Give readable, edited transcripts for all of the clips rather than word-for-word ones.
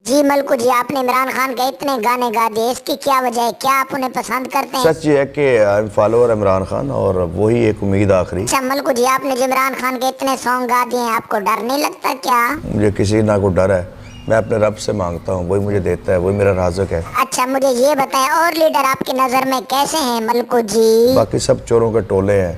जी मलकू जी, आपने इमरान खान के इतने गाने गा दिए, इसकी क्या वजह है? क्या आप उन्हें पसंद करते हैं? सच ये है कि I am follower Imran Khan और वही एक उम्मीद आखिरी। अच्छा मलकू जी, आपने जो इमरान खान के इतने सॉन्ग गा दिए हैं, आपको डर नहीं लगता क्या? मुझे किसी ना को डर है, मैं अपने रब से मांगता हूँ, वही मुझे देता है, वही मेरा राज़िक है। अच्छा मुझे ये बताएं, और लीडर आपकी नजर में कैसे हैं मलकू जी? बाकी सब चोरों के टोले हैं,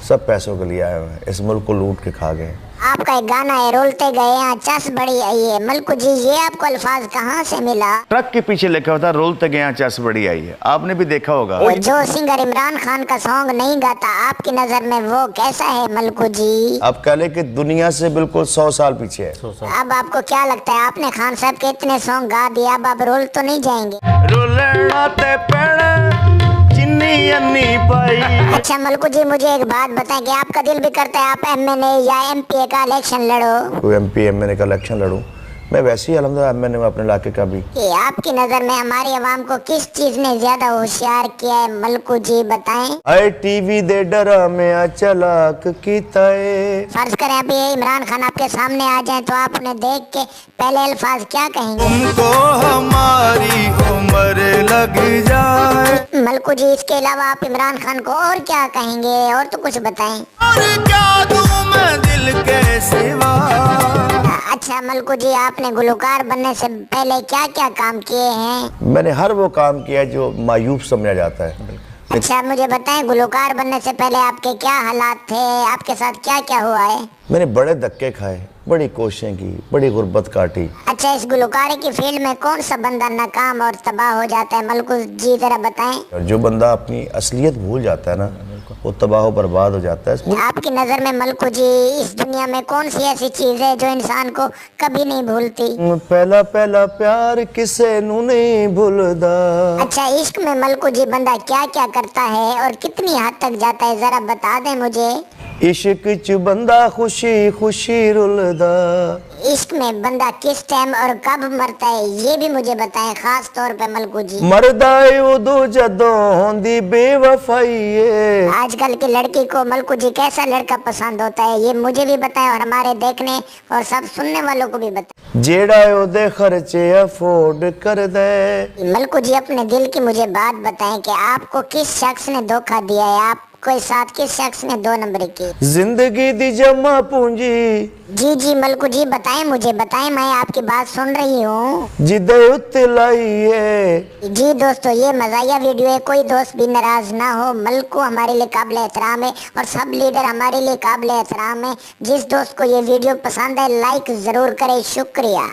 सब पैसों के लिए आए हुए हैं, इस मुल्क को लूट के खा गए। आपका एक गाना है रोलते गए यहाँ चस बड़ी आई है, मलकू जी ये आपको अल्फाज कहाँ से मिला? ट्रक के पीछे लिखा होता रोलते गया चस बड़ी आई है, आपने भी देखा होगा। जो सिंगर इमरान खान का सॉन्ग नहीं गाता, आपकी नजर में वो कैसा है मलकू जी? आप कह लें कि दुनिया से बिल्कुल 100 साल पीछे है। अब आपको क्या लगता है, आपने खान साहब के इतने सॉन्ग गा दिया, अब आप रोल तो नहीं जाएंगे? अच्छा मलकू जी, मुझे एक बात बताएं कि आपका दिल भी करता है आप एमएनए या एमपीए का इलेक्शन लड़ो? कोई एमपी एमएनए का इलेक्शन लड़ूं? मैं वैसे ही अल्हम्दुलिल्लाह एमएनए में अपने इलाके का भी। कि आपकी नजर में हमारी आवाम को किस चीज ने ज्यादा होशियार किया है मलकू जी बताएं? आए टीवी दे डरा में चलाक कीता है। फर्ज करें अभी इमरान खान आपके सामने आ जाए तो आप उन्हें देख के पहले अल्फाज क्या कहेंगे? तुमको हमारी उम्र लग जाए। मलकू जी इसके अलावा आप इमरान खान को और क्या कहेंगे, और तो कुछ बताएं। और क्या दूं मैं दिल के सिवा। अच्छा मलकू जी, आपने गुलकार बनने से पहले क्या क्या काम किए हैं? मैंने हर वो काम किया जो मायूब समझा जाता है। अच्छा मुझे बताएं, गुलकार बनने से पहले आपके क्या हालात थे, आपके साथ क्या क्या हुआ है? मैंने बड़े धक्के खाए, बड़ी कोशिशें की, बड़ी गुर्बत काटी। अच्छा इस गुलकारी की फील्ड में कौन सा बंदा नाकाम और तबाह हो जाता है मलकू जी, जरा बताएं। और जो बंदा अपनी असलियत भूल जाता है ना, वो तबाह व बर्बाद हो जाता है। आपकी नजर में मलकू जी इस दुनिया में कौन सी ऐसी चीज है जो इंसान को कभी नहीं भूलती? पहला पहला प्यार किसे नू नहीं भूलदा। अच्छा इश्क में मलकू जी बंदा क्या क्या करता है और कितनी हद तक जाता है, जरा बता दें मुझे। इश्क च बंदा खुशी खुशी रुलदा। इश्क में बंदा किस टाइम और कब मरता है ये भी मुझे बताएं, खास तौर पे मलकू जी। मरदा उदो जदों होंदी बेवफाई है। आजकल की लड़की को मलकू जी कैसा लड़का पसंद होता है, ये मुझे भी बताएं और हमारे देखने और सब सुनने वालों को भी बताएं। जेड़ा ओदे खर्चे अफोर्ड कर दे। मलकू जी अपने दिल की मुझे बात बताएं कि आपको किस शख्स ने धोखा दिया है, आप कोई साथ किस शख्स ने 2 नंबर की? जिंदगी दी जमा पूंजी। जी जी मलकू जी बताएं, मुझे बताएं, मैं आपकी बात सुन रही हूँ। जिदे उत्ते लाई है। जी दोस्तों ये मजाया वीडियो है, कोई दोस्त भी नाराज ना हो, मलकू हमारे लिए काबिल एहतराम है और सब लीडर हमारे लिए काबिल एहतराम है। जिस दोस्त को ये वीडियो पसंद है लाइक जरूर करे, शुक्रिया।